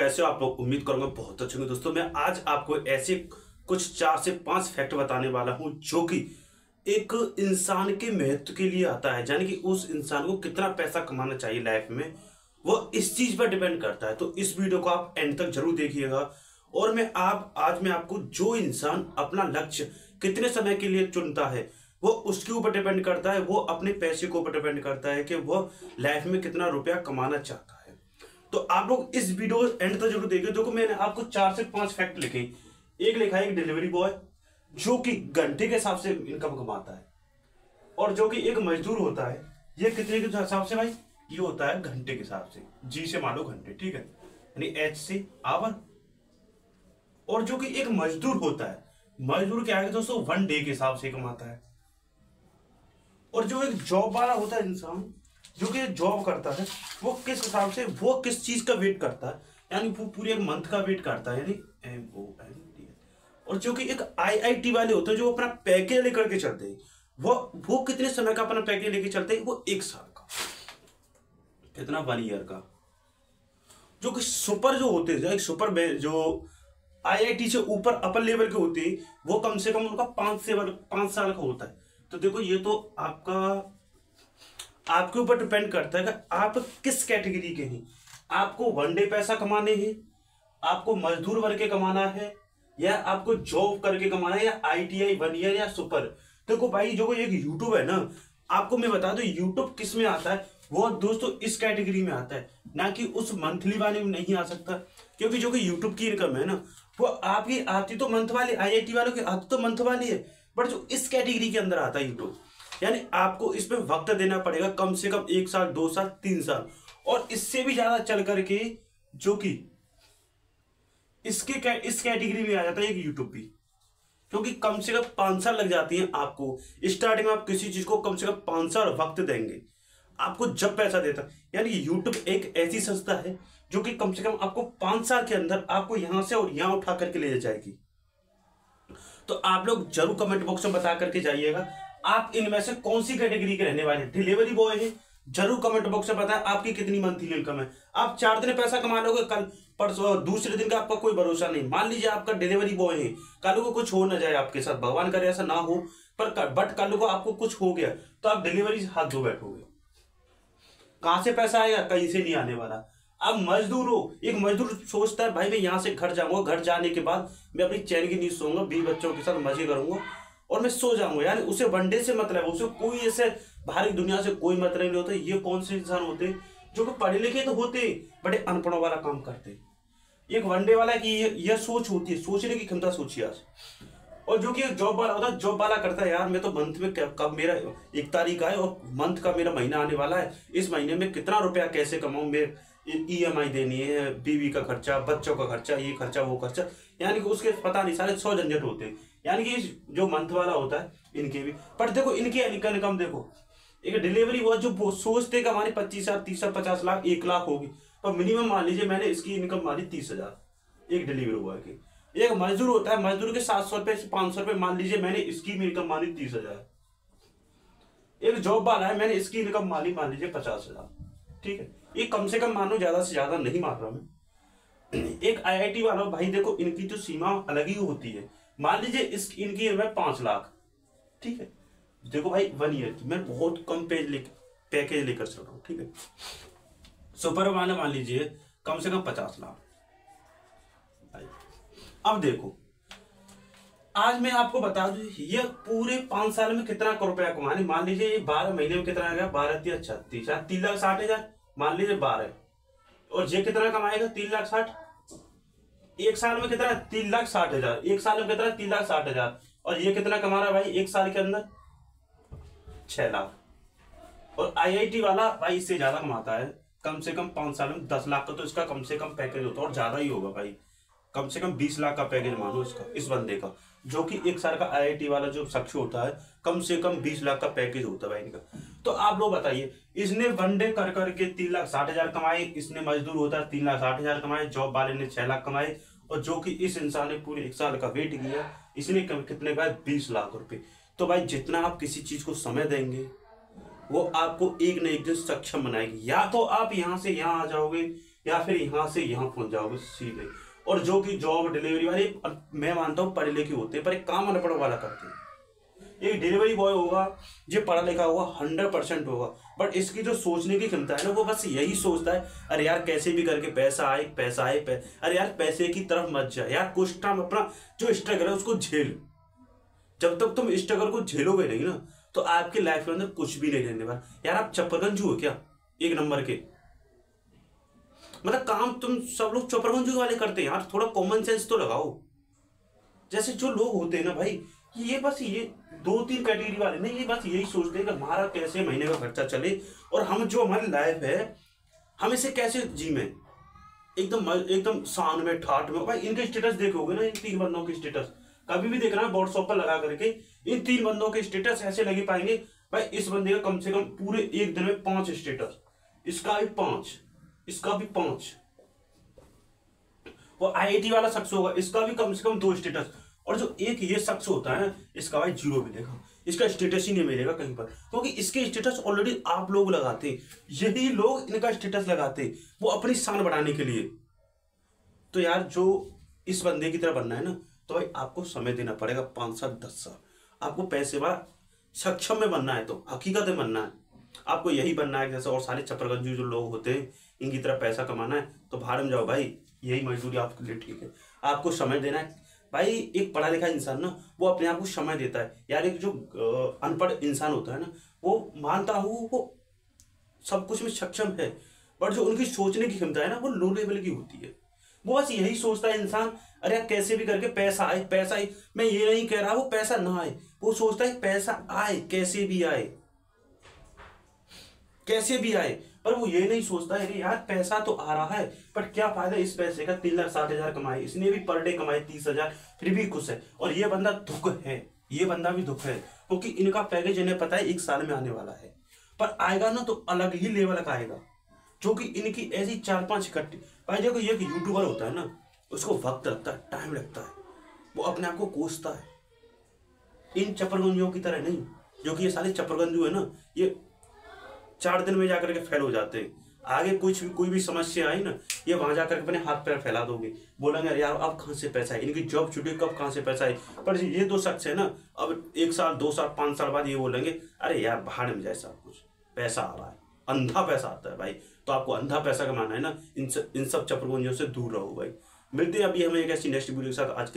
कैसे हो आप लोग। उम्मीद करूंगा बहुत अच्छे होंगे। दोस्तों मैं आज आपको ऐसे कुछ 4 से 5 फैक्ट बताने वाला हूं जो कि एक इंसान के महत्व के लिए आता है, यानी कि उस इंसान को कितना पैसा कमाना चाहिए लाइफ में, वो इस चीज पर डिपेंड करता है। तो इस वीडियो को आप एंड तक जरूर देखिएगा। और आज मैं आपको जो इंसान अपना लक्ष्य कितने समय के लिए चुनता है वो उसके ऊपर डिपेंड करता है, वो अपने पैसे के ऊपर डिपेंड करता है कि वो लाइफ में कितना रुपया कमाना चाहता है। तो आप लोग इस वीडियो एंड तक जरूर देखिए। देखो मैंने आपको 4 से 5 फैक्ट लिखे। एक लिखा है एक डिलीवरी बॉय जो कि घंटे के हिसाब से इनकम कमाता है, और जो कि एक मजदूर होता है ये कितने के हिसाब से भाई, ये होता है घंटे के हिसाब से, जी से मान लो घंटे, ठीक है, यानी एच से आवर। और जो कि एक मजदूर होता है, मजदूर क्या है दोस्तों, 1 डे के हिसाब से कमाता है। और जो एक जॉब वाला होता है इंसान जो कि जॉब करता है, वो किस हिसाब से, वो किस चीज का वेट करता है, यानी वो पूरे एक मंथ का वेट करता है, यानी MONT। और जो कि एक IIT वाले होते हैं जो अपना पैकेज लेकर के चलते हैं, वो कितने समय का अपना पैकेज लेके चलते हैं, वो 1 साल का, कितना 1 ईयर का। जो कि सुपर जो होते हैं, सुपर जो IIT से ऊपर अपर लेवल के होते हैं, वो कम से कम उनका 5 साल का होता है। तो देखो ये तो आपके ऊपर डिपेंड करता है कि आप किस कैटेगरी के हैं। आपको 1 डे पैसा कमाने हैं, आपको मजदूर वर्ग के कमाना है, या आपको जॉब करके कमाना है, या ITI 1 ईयर या सुपर। देखो भाई जो एक यूट्यूब है ना, आपको मैं बता दूं यूट्यूब किस में आता है, वो दोस्तों इस कैटेगरी में आता है, ना कि उस मंथली वाले में नहीं आ सकता। क्योंकि जो कि यूट्यूब की इनकम है ना, वो आपकी आती तो मंथ वाली, IIT वालों की आती तो मंथ वाली है, बट जो इस कैटेगरी के अंदर आता है यूट्यूब, यानी आपको इसमें वक्त देना पड़ेगा कम से कम 1 साल 2 साल 3 साल, और इससे भी ज्यादा चल करके जो कि इस कैटेगरी में आ जाता है एक यूट्यूब भी। क्योंकि कम से कम 5 साल लग जाती हैं आपको स्टार्टिंग में। आप किसी चीज को कम से कम 5 साल वक्त देंगे आपको जब पैसा देता है, यानी यूट्यूब एक ऐसी संस्था है जो कि कम से कम आपको 5 साल के अंदर आपको यहां से और यहां उठा करके ले जाएगी। तो आप लोग जरूर कमेंट बॉक्स में बता करके जाइएगा आप इनमें से कौन सी कैटेगरी के रहने वाले हैं। डिलीवरी बॉय है, जरूर कमेंट बॉक्स में बताएं आपकी कितनी मंथली इनकम है। आप 4 दिन पैसा कमा लोगे, कल परसों दूसरे दिन का आपका कोई भरोसा नहीं। मान लीजिए आपका डिलीवरी बॉय है, कल को कुछ हो ना जाए आपके साथ, भगवान करे ऐसा ना हो, बट कल को आपको कुछ हो गया तो आप डिलीवरी से हाथ धो बैठोगे। कहां से पैसा आएगा, कहीं से नहीं आने वाला। अब मजदूर हो, एक मजदूर सोचता है भाई मैं यहाँ से घर जाऊंगा, घर जाने के बाद मैं अपनी चैन की नींद सोऊंगा, 20 बच्चों के साथ मजे करूंगा और मैं सो जाऊंगा, यानी उसे 1 डे से मतलब है, उसे कोई ऐसे बाहरी दुनिया से कोई मतलब नहीं होता। ये कौन से इंसान होते हैं जो कि पढ़े लिखे तो होते बड़े अनपढ़ों वाला काम करते। एक 1 डे वाला की यह सोच होती है, सोचने की क्षमता सोचिए आज। और जो कि एक जॉब वाला होता है, जॉब वाला करता है यार मैं तो मंथ में कब मेरा 1 तारीख आए और मंथ का मेरा महीना आने वाला है, इस महीने में कितना रुपया कैसे कमाऊं, मैं EMI देनी है, बीवी का खर्चा, बच्चों का खर्चा, ये खर्चा वो खर्चा, यानी कि उसके पता नहीं सारे 100 झंझट होते हैं। यानी कि जो मंथ वाला होता है इनके भी, पर देखो इनकी इनकम देखो, एक डिलीवरी बॉय जो सोचते कि हमारी 25,000 30,000 50 लाख 1 लाख होगी, तो मिनिमम मान लीजिए मैंने इसकी इनकम मारी 30,000 एक डिलीवरी बॉय की। एक मजदूर होता है, मजदूर के 700 रुपए से 500 रुपए मान लीजिए मैंने इसकी इनकम मारी 30,000। एक जॉब वाला है, मैंने इसकी इनकम मारी मान लीजिए 50,000, ठीक है, ये कम से कम मानो, ज्यादा से ज्यादा नहीं मान रहा मैं। एक IIT वाला भाई देखो इनकी तो सीमा अलग ही होती है, मान लीजिए इनकी है 5 लाख, ठीक है, देखो भाई 1 ईयर की मैं बहुत कम पैकेज लेकर चल रहा हूँ, ठीक है। सुपर वाला मान लीजिए कम से कम 50 लाख। अब देखो आज मैं आपको बता दूं ये पूरे 5 साल में कितना रुपया कमाने, मान लीजिए ये 12 महीने में कितना आएगा, 12 3 36 3,60,000 मान लीजिए 12, और ये कितना कमाएगा 3,60,000। 1 साल में कितना 3,60,000, 1 साल में कितना 3,60,000, और ये कितना कमा रहा है भाई 1 साल के अंदर 6 लाख। और IIT वाला भाई इससे ज्यादा कमाता है, कम से कम 5 साल में 10 लाख का तो इसका कम से कम पैकेज होता है, और ज्यादा ही होगा भाई, कम से कम 20 लाख का पैकेज मानो इसका, इस बंदे का। जो कि 1 साल का IIT वाला जो शख्स होता है कम से कम 20 लाख का पैकेज होता है भाई इनका। तो आप लोग बताइए, इसने 1 डे कर करके 3,60,000 कमाए, इसने मजदूर होता है 3,60,000 कमाए, जॉब वाले ने 6 लाख कमाए, और जो कि इस इंसान ने पूरे 1 साल का वेट किया, इसने कितने का 20 लाख रुपए। तो भाई जितना आप किसी चीज को समय देंगे वो आपको एक न एक दिन सक्षम बनाएगी। या तो आप यहां से यहां आ जाओगे, या फिर यहाँ से यहाँ पहुंच जाओगे सीधे। और जो कि जॉब डिलीवरी वाले, मैं मानता हूँ पढ़े लिखे होते हैं पर एक काम अनपढ़ वाला करते हैं। एक डिलीवरी बॉय होगा जो पढ़ा लिखा होगा 100% होगा, बट इसकी जो सोचने की क्षमता है ना, वो बस यही सोचता है अरे यार कैसे भी करके पैसा आए पैसा आए अरे यार पैसे की तरफ मत जा यार, कुछ टाइम अपना जो स्ट्रगल है उसको झेल। जब तक तुम स्ट्रगल को झेलोगे नहीं ना, तो आपकी लाइफ के अंदर कुछ भी नहीं रहने वाला। यार आप चप्परगंजू हो क्या, एक नंबर के, मतलब काम तुम सब लोग चप्परगंजू वाले करते हैं यार, थोड़ा कॉमन सेंस तो लगाओ। जैसे जो लोग होते हैं ना भाई, ये बस ये 2-3 कैटेगरी वाले नहीं, ये बस यही सोचते हैं कि हमारा कैसे महीने का खर्चा चले और हम जो हमारी लाइफ है हम इसे कैसे जीवे एकदम शान में ठाट में। भाई इनके स्टेटस देखोगे ना, इन 3 बंदों के स्टेटस कभी भी देखना व्हाट्सएप पर लगा करके, इन 3 बंदों के स्टेटस ऐसे लगे पाएंगे। भाई इस बंदे का कम से कम पूरे एक दिन में 5 स्टेटस, इसका भी 5, इसका भी 5। वो IIT वाला शख्स होगा, इसका भी कम से कम 2 स्टेटस। और जो एक ये शख्स होता है इसका भाई 0 मिलेगा, इसका स्टेटस ही नहीं मिलेगा कहीं पर, क्योंकि इसके स्टेटस ऑलरेडी आप लोग लगाते हैं, यही लोग इनका स्टेटस लगाते हैं वो अपनी शान बढ़ाने के लिए। तो यार जो इस बंदे की तरह बनना है ना, तो भाई आपको समय देना पड़ेगा 5 साल 10 साल। आपको पैसेवार सक्षम में बनना है तो हकीकत में बनना है, आपको यही बनना है जैसे और सारे चपरगंजू जो लोग होते हैं इनकी तरह पैसा कमाना है तो भाड़ में जाओ भाई, यही मजदूरी आपके लिए ठीक है। आपको समय देना है भाई, एक पढ़ा लिखा इंसान ना वो अपने आप को समय देता है यार। एक जो अनपढ़ इंसान होता है ना, वो मानता हूँ वो सब कुछ में सक्षम है, बट जो उनकी सोचने की क्षमता है ना वो लो लेवल की होती है। वो बस यही सोचता है इंसान, अरे यार कैसे भी करके पैसा आए पैसा आए। मैं ये नहीं कह रहा वो पैसा ना आए, वो सोचता है पैसा आए कैसे भी आए, कैसे भी आए। पर वो ये नहीं सोचता है कि यार पैसा तो आ रहा है पर क्या फायदा इस पैसे का। 3,60,000 कमाए, इसने भी पर डे कमाए 30,000, फिर भी खुश है। और ये बंदा दुख है, ये बंदा भी दुख है, क्योंकि इनका पैकेज इन्हें पता है 1 साल में आने वाला है, पर आएगा ना तो अलग ही लेवल का आएगा। जो कि इनकी ऐसी 4-5 इकट्ठी भाई। देखो ये यूट्यूबर होता है ना, उसको वक्त लगता है, टाइम लगता है, वो अपने आप को कोसता है। इन चपरगंजियों की तरह नहीं, जो कि ये सारे चपरगंजू है ना, ये 4 दिन में जाकर के फेल हो जाते हैं। आगे कोई भी समस्या आई ना, ये वहां जाकर अपने हाथ पैर फैला दोगे, बोलेंगे यार अब कहाँ से पैसा है, इनकी जॉब छुट्टी कब कहाँ से पैसा है। पर ये 2 शख्स है ना, अब 1 साल 2 साल 5 साल बाद ये बोलेंगे अरे यार भाड़ में जाए सब कुछ, पैसा आ रहा है, अंधा पैसा आता है भाई। तो आपको अंधा पैसा कमाना है ना, इन सब चपरगंजियों से दूर रहो भाई। मिलते हैं अभी हमें एक ऐसी नेक्स्ट वीडियो के साथ। आज के